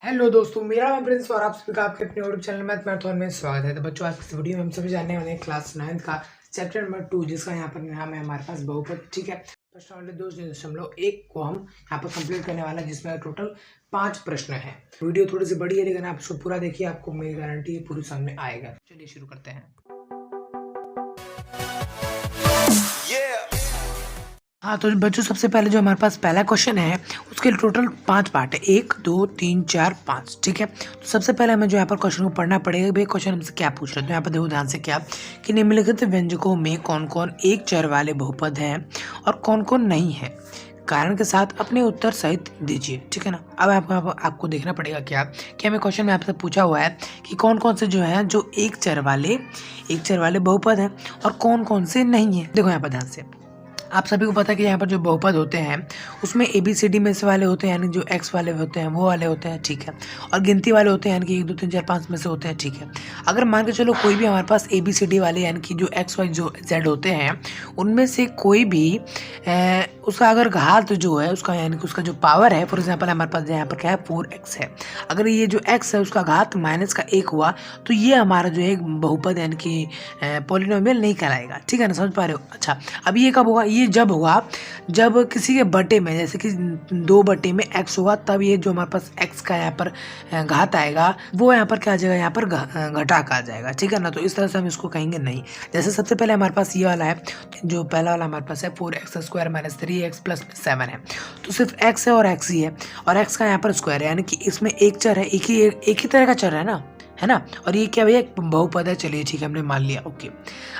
Hello दोस्तों, मेरा नाम प्रिंस और आप सभी का आपके अपने यूट्यूब चैनल मैथ मैराथन में स्वागत है। तो बच्चों, आज की इस वीडियो में हम सभी जानने वाले हैं क्लास 9th का चैप्टर नंबर 2, जिसका यहाँ पर नाम है हमारे पास बहुपद। ठीक है, प्रश्न वाले 2.1 को हम यहाँ पर कंप्लीट करने वाला है, जिसमें टोटल 5 प्रश्न है। वीडियो थोड़ी सी बड़ी है, लेकिन आप इसको पूरा देखिए, आपको मेरी गारंटी है पूरी समझ में आएगा। चलिए शुरू करते हैं। हाँ, तो बच्चों सबसे पहले जो हमारे पास पहला क्वेश्चन है, उसके टोटल 5 पार्ट है, 1 2 3 4 5। ठीक है, तो सबसे पहले हमें जो यहाँ पर क्वेश्चन को पढ़ना पड़ेगा। भाई क्वेश्चन हमसे क्या पूछ रहे हैं, तो यहाँ पर देखो ध्यान से क्या कि निम्नलिखित व्यंजकों में कौन कौन एक चर वाले बहुपद हैं और कौन कौन नहीं है, कारण के साथ अपने उत्तर सहित दीजिए। ठीक है ना। अब आपको देखना पड़ेगा क्या कि हमें क्वेश्चन में आपसे पूछा हुआ है कि कौन कौन से जो है जो एक चर वाले बहुपद हैं और कौन कौन से नहीं है। देखो यहाँ पर ध्यान से, आप सभी को पता है कि यहाँ पर जो बहुपद होते हैं उसमें ABCD में से वाले होते हैं, यानी जो x वाले होते हैं वो वाले होते हैं। ठीक है, और गिनती वाले होते हैं, यानी कि 1 2 3 4 5 में से होते हैं। ठीक है, अगर मान के चलो कोई भी हमारे पास ABCD वाले यानी कि जो x y जो z होते हैं उनमें से कोई भी उसका अगर घात जो है उसका यानी कि उसका जो पावर है, फॉर एग्जाम्पल हमारे पास यहाँ पर क्या है 4x है, अगर ये जो x है उसका घात -1 हुआ तो ये हमारा जो है बहुपद यानी कि पॉलिनोमियल नहीं कहलाएगा। ठीक है ना, समझ पा रहे हो। अच्छा, अब ये कब होगा? ये जब होगा जब किसी के बटे में, जैसे कि 2 बटे में x होगा, तब ये जो हमारे पास x का यहाँ पर घात आएगा वो यहाँ पर क्या आ जाएगा, यहाँ पर घटा का आ जाएगा। ठीक है ना, तो इस तरह से हम इसको कहेंगे नहीं। जैसे सबसे पहले हमारे पास ये वाला है, जो पहला वाला हमारे पास है 4x² - 3x + 7 है, तो सिर्फ x है और x ही है, और x का यहाँ पर स्क्वायर है, यानी कि इसमें एक चर है, एक ही तरह का चर है ना, और ये क्या भैया एक बहुपद है। चलिए ठीक है, हमने मान लिया। ओके,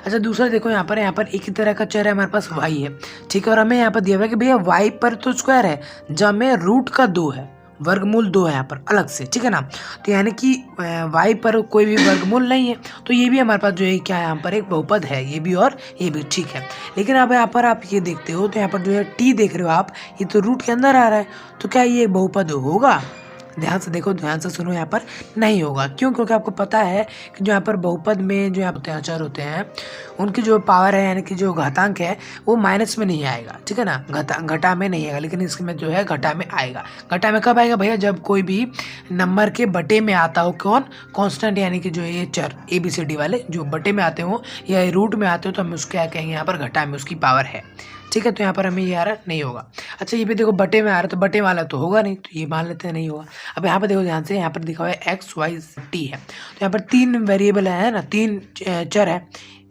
अच्छा दूसरा देखो, यहाँ पर एक ही तरह का चर है हमारे पास y है। ठीक है, और हमें यहाँ पर दिया हुआ है कि भैया y पर तो स्क्वायर है, जब में रूट का 2 है, वर्गमूल 2 है यहाँ पर अलग से। ठीक है ना, तो यानी कि y पर कोई भी वर्गमूल नहीं है, तो ये भी हमारे पास जो है क्या है, यहाँ पर एक बहुपद है, ये भी और ये भी। ठीक है, लेकिन अब यहाँ पर आप ये देखते हो तो यहाँ पर जो है t देख रहे हो आप, ये तो रूट के अंदर आ रहा है, तो क्या ये बहुपद होगा? ध्यान से देखो, ध्यान से सुनो, यहाँ पर नहीं होगा। क्यों? क्योंकि आपको पता है कि जो यहाँ पर बहुपद में जो यहाँ पर चर होते हैं उनकी जो पावर है यानी कि जो घातांक है वो माइनस में नहीं आएगा। ठीक है ना, घटा में नहीं आएगा, लेकिन इसमें जो है घटा में आएगा। घटा में कब आएगा भैया? जब कोई भी नंबर के बटे में आता हो, कौन? कॉन्स्टेंट, यानी कि जो ये चर ABCD वाले जो बटे में आते हो या रूट में आते हो, तो हम उसको क्या कहेंगे, यहाँ पर घटा में उसकी पावर है। ठीक है, तो यहाँ पर हमें ये आ रहा नहीं होगा। अच्छा, ये भी देखो बटे में आ रहा है, तो बटे वाला तो होगा नहीं, तो ये मान लेते हैं नहीं होगा। अब यहाँ पर देखो ध्यान से, यहाँ पर दिखा हुआ है x y t है, तो यहाँ पर 3 वेरिएबल है ना, 3 चर है,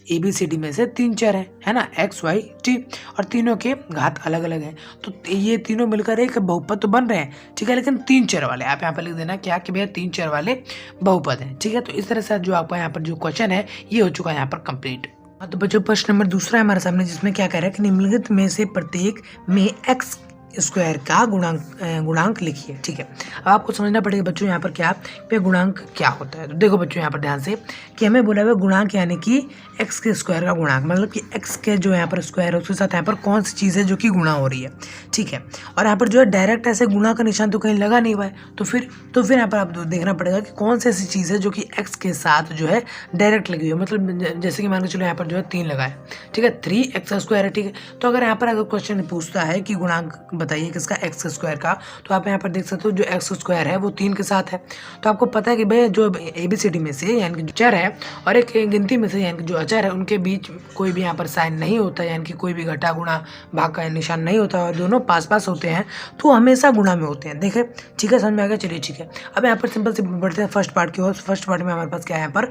ABCD में से 3 चर है ना, x y t, और तीनों के घात अलग अलग है, तो ये तीनों मिलकर एक बहुपद तो बन रहे हैं। ठीक है, लेकिन 3 चर वाले, आप यहाँ पर लिख देना क्या कि भैया 3 चर वाले बहुपद हैं। ठीक है, तो इस तरह से जो आपका यहाँ पर जो क्वेश्चन है ये हो चुका है यहाँ पर कंप्लीट। तो बच्चों प्रश्न नंबर दूसरा है हमारे सामने, जिसमें क्या कह रहा है कि निम्नलिखित में से प्रत्येक में x स्क्वायर का गुणांक लिखिए। ठीक है, अब आपको समझना पड़ेगा बच्चों यहाँ पर क्या पे गुणांक क्या होता है। तो देखो बच्चों यहाँ पर ध्यान से कि हमें बोला हुआ गुणांक यानी कि x के स्क्वायर का गुणांक, मतलब कि x के जो यहाँ पर स्क्वायर है उसके साथ यहाँ पर कौन सी चीज़ है जो कि गुणा हो रही है। ठीक है, और यहाँ पर जो है डायरेक्ट ऐसे गुणा का निशान तो कहीं लगा नहीं हुआ है, तो फिर यहाँ पर आप देखना पड़ेगा कि कौन सी ऐसी चीज़ है जो कि x के साथ जो है डायरेक्ट लगी हुई है। मतलब जैसे कि मान के चलो यहाँ पर जो है 3 लगा है, ठीक है, 3x² है। ठीक है, तो अगर यहाँ पर अगर क्वेश्चन पूछता है कि गुणांक बताइए किसका, x स्क्वायर का, तो आप यहाँ पर देख सकते हो जो x² है वो 3 के साथ है। तो आपको पता है कि भाई जो ABCD में से यानी कि जो चर है और एक गिनती में से यानी कि जो अचर है, उनके बीच कोई भी यहाँ पर साइन नहीं होता, यानी कि कोई भी घटा गुणा भाग का निशान नहीं होता, और दोनों पास होते हैं, तो हमेशा गुणा में होते हैं। देखे, ठीक है, समझ में आ गया। चलिए ठीक है, अब यहाँ पर सिंपल से बढ़ते हैं फर्स्ट पार्ट की ओर। फर्स्ट पार्ट में हमारे पास क्या है, यहाँ पर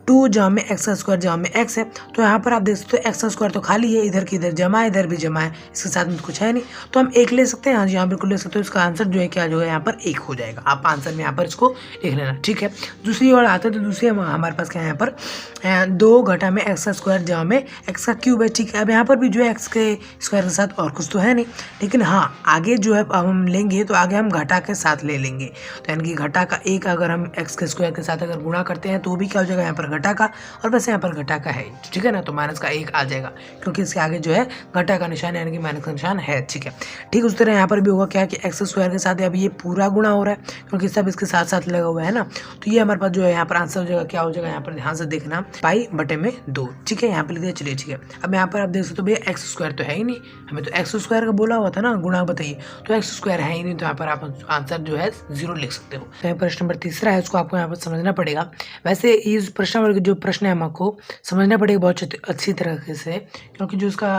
2 जमा में x² जमा में x है, तो यहाँ पर आप देख सकते हो x² तो खाली है, इधर की इधर जमा है, इधर भी जमा है, इसके साथ में कुछ है नहीं, तो हम 1 ले सकते हैं। हाँ जी, यहाँ बिल्कुल ले सकते हो। इसका आंसर जो है क्या जो है यहाँ पर 1 हो जाएगा। आप आंसर में यहाँ पर इसको लिख लेना। ठीक है, दूसरी ओर आते हैं, तो दूसरी हमारे पास क्या है, यहाँ पर 2 घटा में x² जमा में x³ है। ठीक है, अब यहाँ पर भी जो है x के स्क्वायर के साथ और कुछ तो है नहीं, लेकिन हाँ आगे जो है अब हम लेंगे तो आगे हम घटा के साथ ले लेंगे, तो यानी कि घटा का 1 अगर हम x के स्क्वायर के साथ अगर गुणा करते हैं तो भी क्या हो जाएगा, यहाँ पर घटा का और वैसे यहाँ पर घटा का है, ठीक है ना, तो माइनस का 1 आ जाएगा क्योंकि इसके आगे जो है घटा का निशान यानी कि माइनस का निशान है, ठीक है। ठीक उस तरह यहाँ पर भी होगा क्या कि एक्स स्क्वायर के साथ अभी ये पूरा गुणा हो रहा है क्योंकि सब इसके साथ साथ लगा हुआ है ना, तो ये हमारे पास जो है यहाँ पर आंसर हो जाएगा, क्या हो जाएगा यहाँ पर ध्यान से देखना, पाई बटे में 2, ठीक है, यहाँ पे लिख दिया। चलिए ठीक है, अब यहाँ पर आप देख सकते हो भैया एक्स स्क्वायर तो है ही नहीं, हमें तो एक्स स्क्वायर का बोला हुआ था ना गुणा, बताइए, तो एक्स स्क्वायर है ही नहीं, तो यहाँ पर आप आंसर जो है 0 लिख सकते हो। तो प्रश्न नंबर तीसरा है, उसको आपको यहाँ पर समझना पड़ेगा। वैसे इस प्रश्न नंबर जो प्रश्न है हमको समझना पड़ेगा बहुत अच्छी तरीके से क्योंकि जो इसका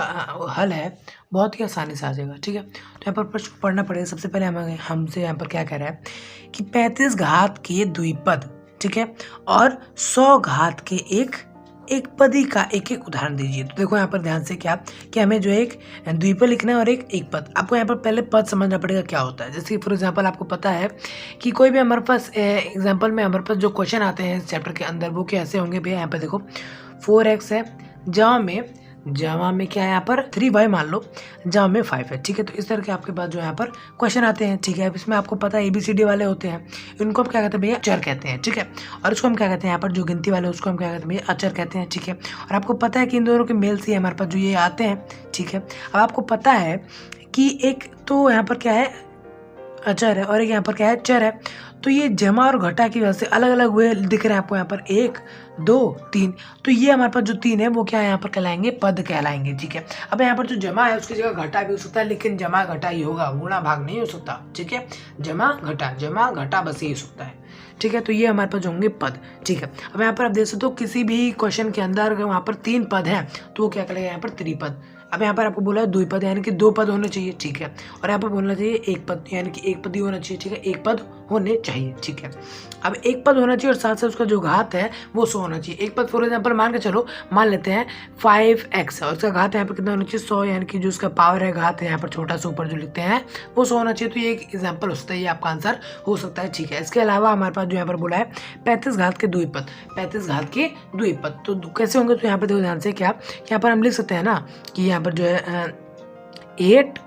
हल है बहुत ही आसानी से आ जाएगा, ठीक है। तो यहाँ पर प्रश्न पढ़ना पड़ेगा। सबसे पहले हमसे यहाँ पर क्या कह रहा है कि 35 घात के द्विपद, ठीक है, और 100 घात के एक पदी का एक एक उदाहरण दीजिए। तो देखो यहाँ पर ध्यान से क्या कि हमें जो एक द्विपद लिखना है और एक पद। आपको यहाँ पर पहले पद समझना पड़ेगा क्या होता है। जैसे फॉर एग्जांपल आपको पता है कि कोई भी हमारे पास एग्जांपल में हमारे पास जो क्वेश्चन आते हैं इस चैप्टर के अंदर वो कैसे होंगे भैया। यहाँ पर देखो 4x है, जहाँ में क्या है यहाँ पर 3y मान लो, जहाँ में 5 है, ठीक है। तो इस तरह के आपके पास जो यहाँ पर क्वेश्चन आते हैं, ठीक है। अब इसमें आपको पता है ABCD वाले होते हैं, इनको हम क्या कहते हैं भैया चर कहते हैं, ठीक है। और उसको हम क्या कहते हैं यहाँ पर जो गिनती वाले उसको हम क्या कहते हैं भैया अचर कहते हैं, ठीक है। और आपको पता है कि इन दोनों के मेल से हमारे पास जो ये आते हैं, ठीक है। अब आपको पता है कि एक तो यहाँ पर क्या है अचर है और एक यहाँ पर क्या है चर है, तो ये जमा और घटा की वजह से अलग अलग हुए दिख रहे हैं आपको यहाँ पर 1 2 3, तो ये हमारे पास जो 3 है वो क्या है यहाँ पर कहलाएंगे पद कहलाएंगे, ठीक है। अब यहाँ पर जो जमा है उसकी जगह घटा भी हो सकता है, लेकिन जमा घटा ही होगा, गुणा भाग नहीं हो सकता, ठीक है। जमा घटा बस यही हो सकता है, ठीक है। तो ये हमारे पास होंगे पद, ठीक है। अब यहाँ पर आप देख सकते हो किसी भी क्वेश्चन के अंदर अगर वहाँ पर 3 पद हैं तो वो क्या करेगा यहाँ पर त्रिपद। अब यहाँ पर आपको बोला है द्विपद यानी कि 2 पद होने चाहिए, ठीक है। और यहाँ पर बोलना चाहिए एक पद यानी कि एक पद ही होना चाहिए, ठीक है, एक पद होने चाहिए, ठीक है। अब एक पद होना चाहिए और साथ साथ उसका जो घात है वो 100 होना चाहिए। एक पद फॉर एग्जाम्पल मान लेते हैं 5x और उसका घात यहाँ पर कितना होना चाहिए 100, यानी कि जो उसका पावर है घात है यहाँ पर छोटा सा ऊपर जो लिखते हैं वो 100 होना चाहिए। तो ये एक एग्जाम्पल हो सकता है, ये आपका आंसर हो सकता है, ठीक है। इसके अलावा हमारे पास जो यहाँ पर बोला है 35 घात के द्विपद, 35 घात के द्विपद तो कैसे होंगे। तो यहाँ पर देखो ध्यान से क्या, यहाँ पर हम लिख सकते हैं ना कि यहाँ पर जो है 8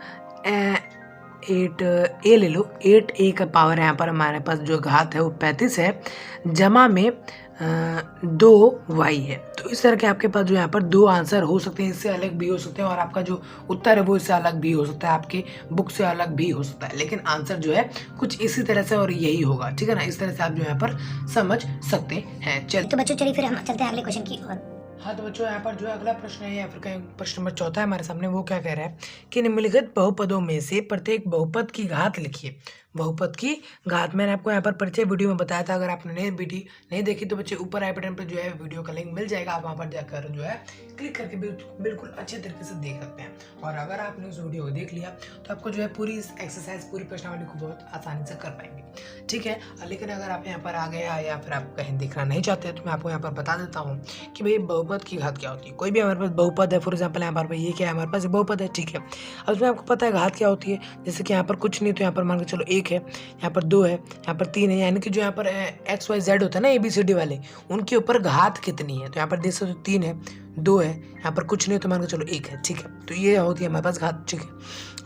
ले लो, 8a का पावर है यहाँ पर हमारे पास जो घात है वो 35 है, जमा में 2y है। तो इस तरह के आपके पास जो यहाँ पर 2 आंसर हो सकते हैं, इससे अलग भी हो सकते हैं और आपका जो उत्तर है वो इससे अलग भी हो सकता है, आपके बुक से अलग भी हो सकता है, लेकिन आंसर जो है कुछ इसी तरह से और यही होगा, ठीक है ना। इस तरह से आप जो यहाँ पर समझ सकते हैं। चलिए तो बच्चों चलिए फिर हम चलते हैं अगले क्वेश्चन की ओर। हाँ तो बच्चों यहाँ पर जो अगला प्रश्न है या फिर प्रश्न नंबर 4 है हमारे सामने, वो क्या कह रहा है कि निम्नलिखित बहुपदों में से प्रत्येक बहुपद की घात लिखिए। बहुपद की घात मैंने आपको यहाँ पर परिचय वीडियो में बताया था, अगर आपने वीडियो नहीं देखी तो बच्चे ऊपर आई बटन पर जो है वीडियो का लिंक मिल जाएगा, आप वहाँ पर जाकर जो है क्लिक करके बिल्कुल अच्छे तरीके से देख सकते हैं। और अगर आपने उस वीडियो को देख लिया तो आपको जो है पूरी एक्सरसाइज पूरी प्रश्नावली को बहुत आसानी से कर पाएंगे, ठीक है। लेकिन अगर आप यहाँ पर आ गए या फिर आप कहीं देखना नहीं चाहते तो मैं आपको यहाँ पर बता देता हूँ कि भाई बहुपद की घात क्या होती है। कोई भी हमारे पास बहुपद है, फॉर एग्जाम्पल यहाँ पर ये क्या है हमारे पास बहुपद है, ठीक है। अब उसमें आपको पता है घात क्या होती है, जैसे कि यहाँ पर कुछ नहीं तो यहाँ पर मान के चलो 1 है, यहाँ पर 2 है, यहाँ पर 3 है, यानी कि जो यहाँ पर XYZ होता है ना ABCD वाले, उनके ऊपर घात कितनी है। तो यहाँ पर देख सकते हो 3 है, 2 है, यहाँ पर कुछ नहीं तो मान के चलो 1 है, ठीक है। तो ये होती है हमारे पास घात, ठीक है।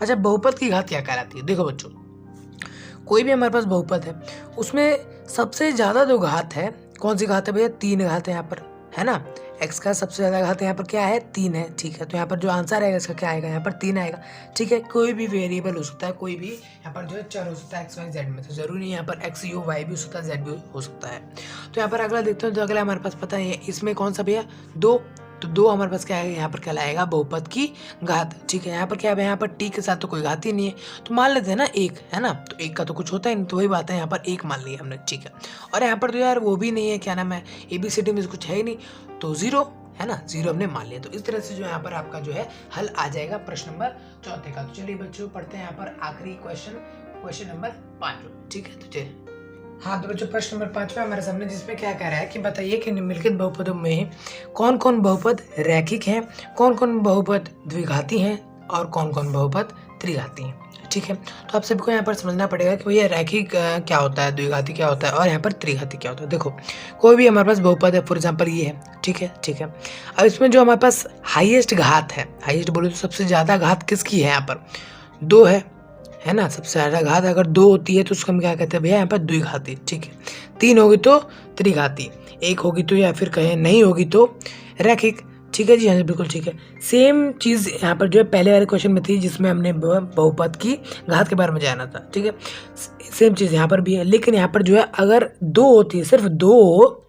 अच्छा बहुपद की घात क्या कहलाती है। देखो बच्चों कोई भी हमारे पास बहुपद है उसमें सबसे ज़्यादा जो घात है, कौन सी घात है भैया, 3 घात है यहाँ पर, है ना। x का सबसे ज़्यादा घात यहाँ पर क्या है 3 है, ठीक है। तो यहाँ पर जो आंसर आएगा इसका क्या आएगा, यहाँ पर 3 आएगा, ठीक है। कोई भी वेरिएबल हो सकता है, कोई भी यहाँ पर जो है चर हो सकता है XYZ में, तो जरूरी नहीं यहाँ पर x U Y भी हो सकता है, Z भी हो सकता है। तो यहाँ पर अगला देखते हैं, तो अगला हमारे पास पता है इसमें कौन सा भैया 2, तो 2 हमारे पास क्या है यहाँ पर कहलाएगा बहुपद की घात, ठीक है। यहाँ पर क्या है यहाँ पर t के साथ तो कोई घात ही नहीं है, तो मान लेते हैं ना 1 है ना, तो 1 का तो कुछ होता है नहीं, तो वही बात है यहाँ पर 1 मान लिया हमने, ठीक है। और यहाँ पर तो यार वो भी नहीं है, क्या नाम है ABCD में कुछ है ही नहीं, तो 0 है ना, 0 हमने मान लिया। तो इस तरह से जो यहाँ पर आपका जो है हल आ जाएगा प्रश्न नंबर 4 का। तो चलिए बच्चों पढ़ते हैं यहाँ पर आखिरी क्वेश्चन नंबर 5, ठीक है। तो चलिए हाँ तो बच्चों प्रश्न नंबर 5 हमारे सामने, जिसमें क्या कह रहा है कि बताइए कि निम्नलिखित बहुपदों में कौन कौन बहुपद रैखिक हैं, कौन कौन बहुपद द्विघाती हैं और कौन कौन बहुपद त्रिघाती हैं, ठीक है। तो आप सभी को यहाँ पर समझना पड़ेगा कि भैया रैखिक क्या होता है, द्विघाती क्या होता है और यहाँ पर त्रिघाती क्या होता है। देखो कोई भी हमारे पास बहुपद है, फॉर एग्जाम्पल ये है, ठीक है, ठीक है। अब इसमें जो हमारे पास हाईएस्ट घात है, हाईएस्ट बोले तो सबसे ज़्यादा घात किसकी है, यहाँ पर 2 है, है ना, सबसे ज़्यादा घात अगर 2 होती है तो उसको हम क्या कहते हैं भैया यहाँ पर द्विघाती, ठीक है। 3 होगी तो त्रिघाती, 1 होगी तो या फिर कहें नहीं होगी तो रैखिक, ठीक है जी, हाँ जी बिल्कुल ठीक है। सेम चीज़ यहाँ पर जो है पहले वाले क्वेश्चन में थी जिसमें हमने बहुपद की घात के बारे में जाना था, ठीक है। सेम चीज़ यहाँ पर भी है, लेकिन यहाँ पर जो है अगर 2 होती है, सिर्फ 2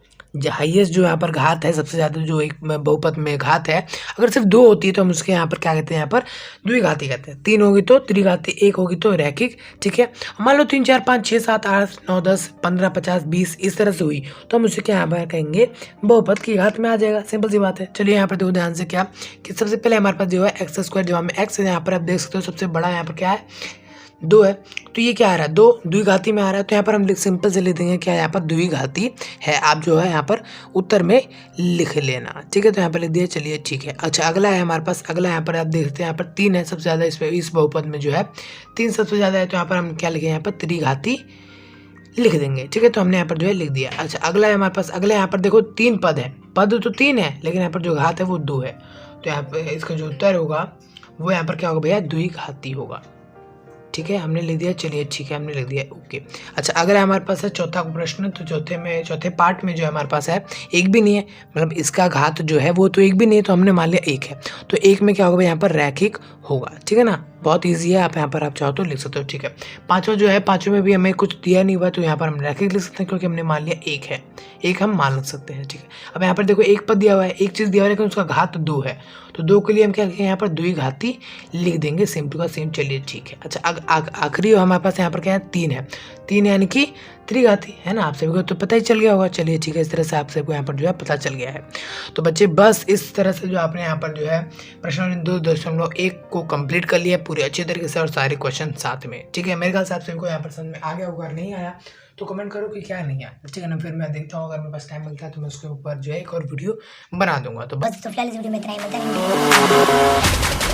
हाईएस्ट जो यहाँ पर घात है, सबसे ज़्यादा जो एक बहुपद में घात है, अगर सिर्फ 2 होती है तो हम उसके यहाँ पर क्या कहते हैं, यहाँ पर द्विघाती कहते हैं। 3 होगी तो त्रिघाती, 1 होगी तो रैखिक, ठीक है। मान लो 3 4 5 6 7 8 9 10 15 50 20 इस तरह से हुई तो हम उसे क्या यहाँ पर कहेंगे, बहुपद की घात में आ जाएगा, सिंपल सी बात है। चलिए यहाँ पर देखो ध्यान से क्या कि सबसे पहले हमारे पास जो है एक्स स्क्वायर, जो हमें एक्स है यहाँ पर आप देख सकते हो सबसे बड़ा यहाँ पर क्या है 2 है, तो ये क्या आ रहा है 2 द्विघाती में आ रहा है, तो यहाँ पर हम सिंपल से लिख देंगे क्या यहाँ पर द्विघाती है। आप जो है यहाँ पर उत्तर में लिख लेना, ठीक है। तो यहाँ पर लिख दिया, चलिए ठीक है। अच्छा अगला है हमारे पास, अगला यहाँ पर आप देखते हैं यहाँ पर 3 है सबसे ज़्यादा, इस बहुपद में जो है 3 सबसे ज़्यादा है, तो यहाँ पर हम क्या लिखें, यहाँ पर त्रिघाती लिख देंगे, ठीक है। तो हमने यहाँ पर जो है लिख दिया। अच्छा अगला है हमारे पास, अगला यहाँ पर देखो 3 पद है, पद तो 3 है लेकिन यहाँ पर जो घात है वो 2 है, तो यहाँ पर इसका जो उत्तर होगा वो यहाँ पर क्या होगा भैया, द्विघाती होगा, ठीक है। हमने लिख दिया, चलिए ठीक है, हमने लिख दिया, ओके। अच्छा अगर हमारे पास है चौथा प्रश्न, तो चौथे पार्ट में जो है हमारे पास है 1 भी नहीं है, मतलब इसका घात जो है वो तो 1 भी नहीं है, तो हमने मान लिया 1 है, तो 1 में क्या होगा यहाँ पर रैखिक होगा, ठीक है ना। बहुत ईजी है, आप यहाँ पर आप चाहो तो लिख सकते हो, ठीक है। पाँचवा जो है, पाँचवें में भी हमें कुछ दिया नहीं हुआ तो यहाँ पर हम रैखिक लिख सकते हैं क्योंकि हमने मान लिया 1 है, 1 हम मान सकते हैं, ठीक है। अब यहाँ पर देखो एक पद दिया हुआ है, एक चीज़ दिया हुआ है लेकिन उसका घात 2 है, तो 2 के लिए हम क्या लिखेंगे, यहाँ पर द्विघाती लिख देंगे, सेम टू का सेम, चलिए ठीक है। अच्छा आखिरी हमारे पास यहाँ पर क्या है 3 है, 3 यानी कि त्रिघाती है ना, आप सभी को तो पता ही चल गया होगा, चलिए ठीक है। इस तरह से आप सबको यहाँ पर जो है पता चल गया है। तो बच्चे बस इस तरह से जो आपने यहाँ पर जो है प्रश्न 2.1 को कंप्लीट कर लिया पूरे अच्छे तरीके से और सारे क्वेश्चन साथ में, ठीक है। मेरे ख्याल से आप सभी को यहाँ पर समझ में आ गया होगा, अगर नहीं आया तो कमेंट करो कि क्या नहीं आया, ठीक है ना। फिर मैं देखता हूँ, अगर मेरे पास टाइम मिलता है तो मैं उसके ऊपर जो है एक और वीडियो बना दूंगा। तो बस तो फिलहाल इस वीडियो में इतना ही, मिलता है